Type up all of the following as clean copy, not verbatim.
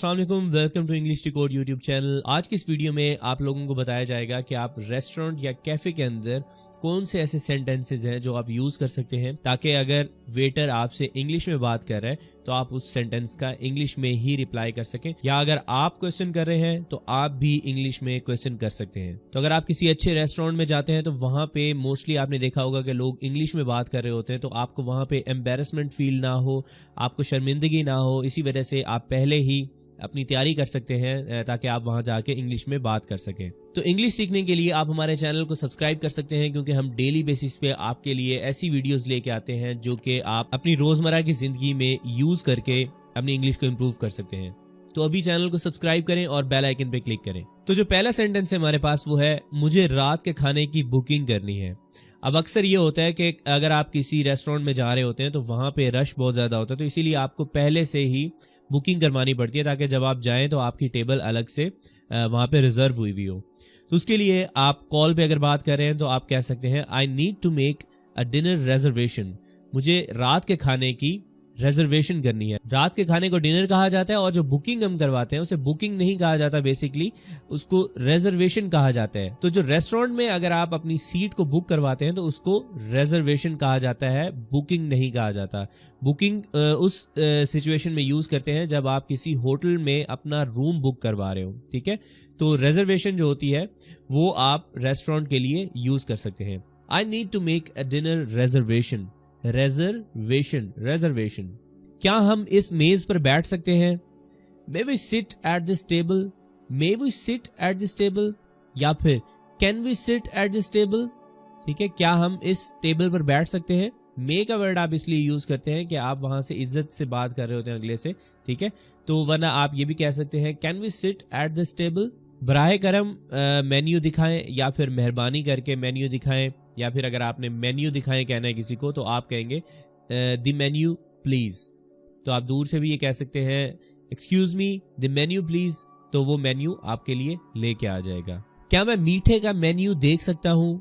अस्सलाम वालेकुम, welcome to English decode YouTube channel. आज की इस वीडियो में आप लोगों को बताया जाएगा कि आप रेस्टोरेंट या कैफे के अंदर कौन से ऐसे सेंटेंसेस हैं जो आप यूज कर सकते हैं ताकि अगर वेटर आपसे इंग्लिश में बात कर रहा है तो आप उस सेंटेंस का इंग्लिश में ही रिप्लाई कर सकें, या अगर आप क्वेश्चन कर रहे हैं तो आप भी इंग्लिश में क्वेश्चन कर सकते हैं। तो अगर आप किसी अच्छे रेस्टोरेंट में जाते हैं तो वहां पे मोस्टली आपने देखा होगा कि लोग इंग्लिश में बात कर रहे होते हैं, तो आपको वहां पे एम्बेरसमेंट फील ना हो, आपको शर्मिंदगी ना हो, इसी वजह से आप पहले ही अपनी तैयारी कर सकते हैं ताकि आप वहां जाके इंग्लिश में बात कर सकें। तो इंग्लिश सीखने के लिए आप हमारे चैनल को सब्सक्राइब कर सकते हैं, क्योंकि हम डेली बेसिस पे आपके लिए ऐसी वीडियोस लेके आते हैं जो कि आप अपनी रोजमर्रा की जिंदगी में यूज करके अपनी इंग्लिश को इम्प्रूव कर सकते हैं। तो अभी चैनल को सब्सक्राइब करें और बेल आइकन पे क्लिक करें। तो जो पहला सेंटेंस है हमारे पास वो है, मुझे रात के खाने की बुकिंग करनी है। अब अक्सर ये होता है कि अगर आप किसी रेस्टोरेंट में जा रहे होते हैं तो वहां पे रश बहुत ज्यादा होता है, तो इसीलिए आपको पहले से ही बुकिंग करवानी पड़ती है ताकि जब आप जाएं तो आपकी टेबल अलग से वहां पे रिजर्व हुई हुई हो। तो उसके लिए आप कॉल पे अगर बात कर रहे हैं तो आप कह सकते हैं, I need to make a dinner reservation. मुझे रात के खाने की रेजर्वेशन करनी है। रात के खाने को डिनर कहा जाता है और जो बुकिंग हम करवाते हैं उसे बुकिंग नहीं कहा जाता, बेसिकली उसको रेजर्वेशन कहा जाता है। तो जो रेस्टोरेंट में अगर आप अपनी सीट को बुक करवाते हैं तो उसको रेजर्वेशन कहा जाता है, बुकिंग नहीं कहा जाता। बुकिंग उस सिचुएशन में यूज करते हैं जब आप किसी होटल में अपना रूम बुक करवा रहे हो, ठीक है। तो रेजर्वेशन जो होती है वो आप रेस्टोरेंट के लिए यूज कर सकते हैं। I need to make a dinner reservation. Reservation. क्या हम इस मेज पर बैठ सकते हैं? May we sit at this table. May we sit at this table, या फिर can we sit at this table, ठीक है। क्या हम इस टेबल पर बैठ सकते हैं? मे का वर्ड आप इसलिए यूज करते हैं कि आप वहां से इज्जत से बात कर रहे होते हैं अगले से, ठीक है। तो वरना आप ये भी कह सकते हैं, can we sit at this table. बराहे करम मेन्यू दिखाएं, या फिर मेहरबानी करके मेन्यू दिखाएं, या फिर अगर आपने मेन्यू दिखाएं कहना है किसी को तो आप कहेंगे द मेन्यू प्लीज। तो आप दूर से भी ये कह सकते हैं, excuse me the menu please, तो वो मेन्यू आपके लिए लेके आ जाएगा। क्या मैं मीठे का मेन्यू देख सकता हूं?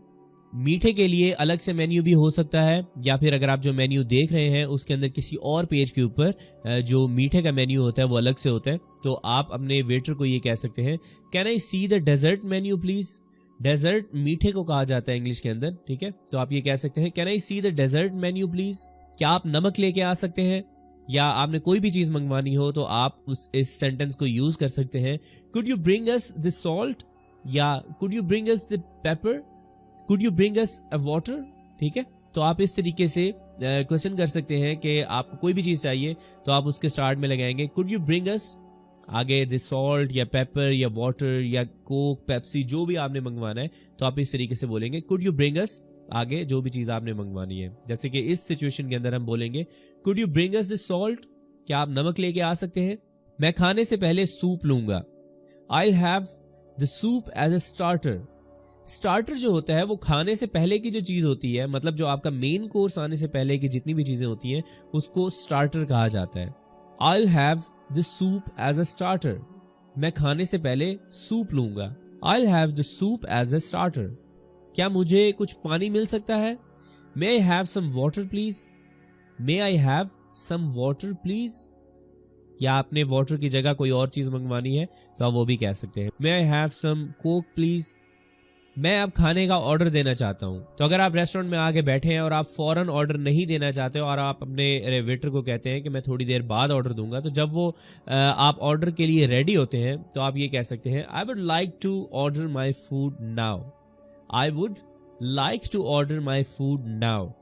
मीठे के लिए अलग से मेन्यू भी हो सकता है, या फिर अगर आप जो मेन्यू देख रहे हैं उसके अंदर किसी और पेज के ऊपर जो मीठे का मेन्यू होता है वो अलग से होता है, तो आप अपने वेटर को ये कह सकते हैं, can I see the dessert menu please. Dessert मीठे को कहा जाता है इंग्लिश के अंदर, ठीक है। तो आप ये कह सकते हैं, can I see the dessert menu please. क्या आप नमक लेके आ सकते हैं? या आपने कोई भी चीज मंगवानी हो तो आप इस सेंटेंस को यूज कर सकते हैं, could you bring us the salt, या could you bring us the pepper, could you bring us a water, ठीक है। तो आप इस तरीके से क्वेश्चन कर सकते हैं कि आपको कोई भी चीज चाहिए तो आप उसके स्टार्ट में लगाएंगे कुड यू ब्रिंग अस, आगे द सॉल्ट या पेपर या वाटर या कोक पेप्सी जो भी आपने मंगवाना है तो आप इस तरीके से बोलेंगे, कुड यू ब्रिंग अस, आगे जो भी चीज आपने मंगवानी है। जैसे कि इस सिचुएशन के अंदर हम बोलेंगे, could you bring us the salt, क्या आप नमक लेके आ सकते हैं? मैं खाने से पहले सूप लूंगा। I will have the soup as a starter. Starter जो होता है वो खाने से पहले की जो चीज होती है, मतलब जो आपका मेन कोर्स आने से पहले की जितनी भी चीजें होती हैं उसको स्टार्टर कहा जाता है। I will have the soup as a starter. मैं खाने से पहले सूप लूंगा। I will have the soup as a starter. क्या मुझे कुछ पानी मिल सकता है? May I have some water please. May I have some water please, या आपने वाटर की जगह कोई और चीज मंगवानी है तो आप वो भी कह सकते हैं, may I have some Coke please. मैं अब खाने का ऑर्डर देना चाहता हूं। तो अगर आप रेस्टोरेंट में आके बैठे हैं और आप फौरन ऑर्डर नहीं देना चाहते और आप अपने वेटर को कहते हैं कि मैं थोड़ी देर बाद ऑर्डर दूंगा, तो जब वो आप ऑर्डर के लिए रेडी होते हैं तो आप ये कह सकते हैं, I would like to order my food now. I would like to order my food now.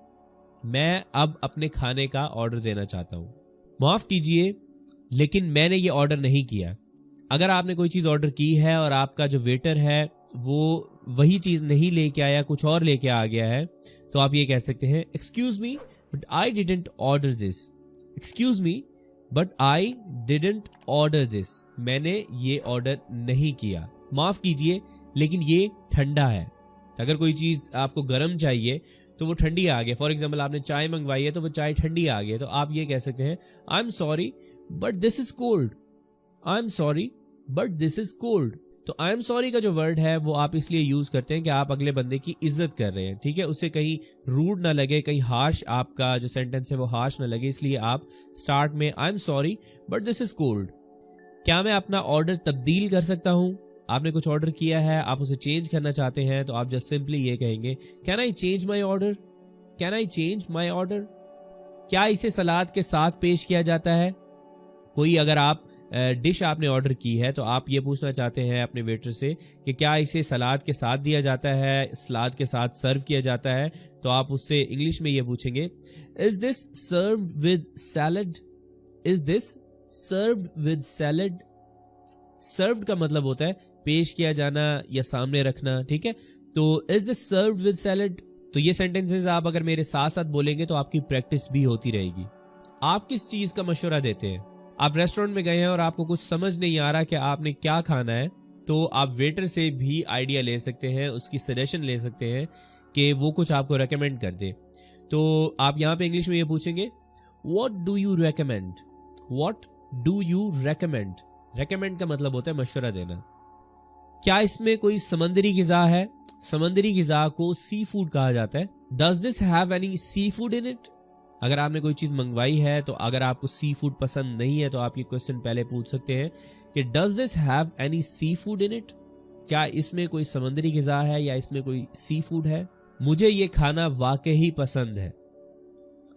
मैं अब अपने खाने का ऑर्डर देना चाहता हूं। माफ कीजिए लेकिन मैंने ये ऑर्डर नहीं किया। अगर आपने कोई चीज ऑर्डर की है और आपका जो वेटर है वो वही चीज नहीं लेके आया, कुछ और लेके आ गया है, तो आप ये कह सकते हैं, excuse me but I didn't order this. Excuse me but I didn't order this. मैंने ये ऑर्डर नहीं किया। माफ कीजिए लेकिन ये ठंडा है। अगर कोई चीज आपको गर्म चाहिए तो वो ठंडी आ गई। फॉर एग्जाम्पल आपने चाय मंगवाई है तो वो चाय ठंडी आ गई, तो आप ये कह सकते हैं, I am sorry but this is cold. I am sorry but this is cold. तो आई एम सॉरी का जो वर्ड है वो आप इसलिए यूज करते हैं कि आप अगले बंदे की इज्जत कर रहे हैं, ठीक है। उसे कहीं रूड ना लगे, कहीं हार्श आपका जो सेंटेंस है वो हार्श ना लगे, इसलिए आप स्टार्ट में I am sorry but this is cold. क्या मैं अपना ऑर्डर तब्दील कर सकता हूं? आपने कुछ ऑर्डर किया है, आप उसे चेंज करना चाहते हैं, तो आप जस्ट सिंपली ये कहेंगे can I change my order, can I change my order. क्या इसे सलाद के साथ पेश किया जाता है? कोई अगर आप डिश आपने ऑर्डर की है तो आप ये पूछना चाहते हैं अपने वेटर से कि क्या इसे सलाद के साथ दिया जाता है, सलाद के साथ सर्व किया जाता है, तो आप उससे इंग्लिश में ये पूछेंगे is this served with salad, is this served with salad. Served का मतलब होता है पेश किया जाना या सामने रखना, ठीक है। तो is this served with salad. तो ये सेंटेंसेस आप अगर मेरे साथ साथ बोलेंगे तो आपकी प्रैक्टिस भी होती रहेगी। आप किस चीज का मशवरा देते हैं? आप रेस्टोरेंट में गए हैं और आपको कुछ समझ नहीं आ रहा कि आपने क्या खाना है, तो आप वेटर से भी आइडिया ले सकते हैं, उसकी सजेशन ले सकते हैं कि वो कुछ आपको रेकमेंड कर दे। तो आप यहाँ पे इंग्लिश में ये पूछेंगे what do you recommend, what do you recommend. Recommend का मतलब होता है मशवरा देना। क्या इसमें कोई समंदरी गिजा है? समंदरी गिजा को सी फूड कहा जाता है। Does this have any seafood in it. अगर आपने कोई चीज मंगवाई है तो अगर आपको सी फूड पसंद नहीं है तो आप ये क्वेश्चन पहले पूछ सकते हैं कि does this have any seafood in it. क्या इसमें कोई समंदरी गिजा है या इसमें कोई सी फूड है? मुझे ये खाना वाकई पसंद है।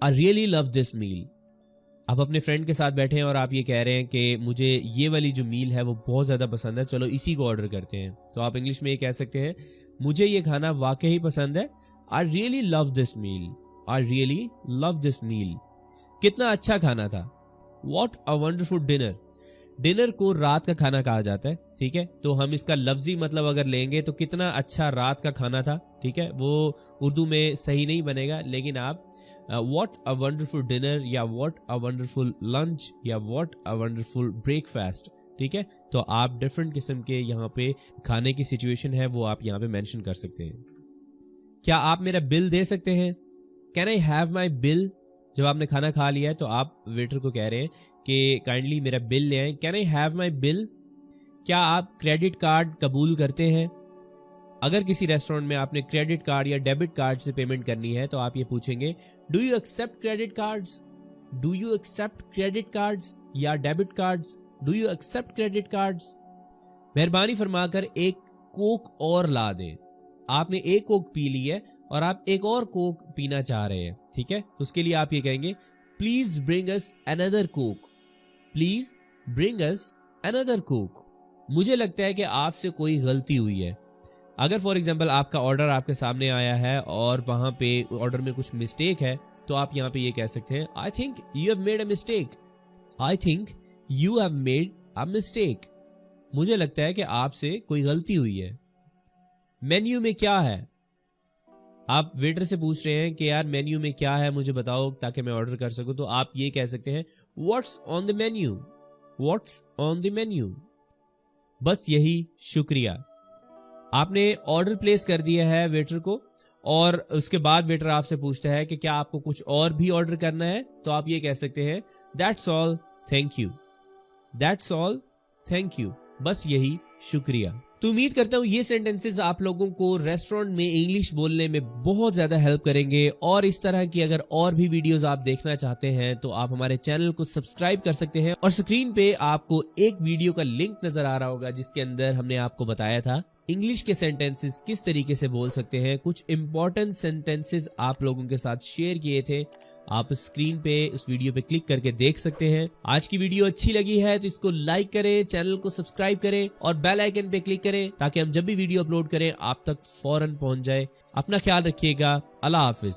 I really love this meal. आप अपने फ्रेंड के साथ बैठे हैं और आप ये कह रहे हैं कि मुझे ये वाली जो मील है वो बहुत ज्यादा पसंद है, चलो इसी को ऑर्डर करते हैं। तो आप इंग्लिश में ये कह सकते हैं मुझे ये खाना वाकई पसंद है। I really love this meal, I really love this meal. कितना अच्छा खाना था। What a wonderful dinner. Dinner को रात का खाना कहा जाता है, ठीक है। तो हम इसका लफ्जी मतलब अगर लेंगे तो कितना अच्छा रात का खाना था, ठीक है। वो उर्दू में सही नहीं बनेगा, लेकिन आप वॉट अ वंडरफुल डिनर या वॉट अ वंडरफुल लंच या वॉट अ वंडरफुल ब्रेकफास्ट, ठीक है। तो आप डिफरेंट किस्म के यहाँ पे खाने की सिचुएशन है वो आप यहाँ पे मेंशन कर सकते हैं। क्या आप मेरा बिल दे सकते हैं? Can I have my bill. जब आपने खाना खा लिया है तो आप वेटर को कह रहे हैं कि काइंडली मेरा बिल ले आए। Can I have my bill. क्या आप क्रेडिट कार्ड कबूल करते हैं? अगर किसी रेस्टोरेंट में आपने क्रेडिट कार्ड या डेबिट कार्ड से पेमेंट करनी है तो आप ये पूछेंगे do you accept credit cards, do you accept credit cards या debit cards, do you accept credit cards. मेहरबानी फरमाकर एक कोक और ला दें। आपने एक कोक पी ली है और आप एक और कोक पीना चाह रहे हैं, ठीक है। तो उसके लिए आप ये कहेंगे please bring us another Coke, please bring us another Coke. मुझे लगता है कि आपसे कोई गलती हुई है। अगर फॉर एग्जाम्पल आपका ऑर्डर आपके सामने आया है और वहां पे ऑर्डर में कुछ मिस्टेक है तो आप यहाँ पे ये कह सकते हैं I think you have made a mistake, I think you have made a mistake. मुझे लगता है कि आपसे कोई गलती हुई है। मेन्यू में क्या है? आप वेटर से पूछ रहे हैं कि यार मेन्यू में क्या है मुझे बताओ ताकि मैं ऑर्डर कर सकूं, तो आप ये कह सकते हैं what's on the menu, what's on the menu. बस यही, शुक्रिया। आपने ऑर्डर प्लेस कर दिया है वेटर को और उसके बाद वेटर आपसे पूछता है कि क्या आपको कुछ और भी ऑर्डर करना है, तो आप ये कह सकते हैं that's all thank you, that's all thank you. बस यही, शुक्रिया। तो उम्मीद करता हूँ ये सेंटेंसेस आप लोगों को रेस्टोरेंट में इंग्लिश बोलने में बहुत ज्यादा हेल्प करेंगे। और इस तरह की अगर और भी वीडियोस आप देखना चाहते हैं तो आप हमारे चैनल को सब्सक्राइब कर सकते हैं। और स्क्रीन पे आपको एक वीडियो का लिंक नजर आ रहा होगा जिसके अंदर हमने आपको बताया था इंग्लिश के सेंटेंसेस किस तरीके से बोल सकते हैं। कुछ इंपॉर्टेंट सेंटेंसेस आप लोगों के साथ शेयर किए थे, आप स्क्रीन पे इस वीडियो पे क्लिक करके देख सकते हैं। आज की वीडियो अच्छी लगी है तो इसको लाइक करें, चैनल को सब्सक्राइब करें और बेल आइकन पे क्लिक करें ताकि हम जब भी वीडियो अपलोड करें आप तक फौरन पहुंच जाए। अपना ख्याल रखिएगा। अल्लाह हाफिज।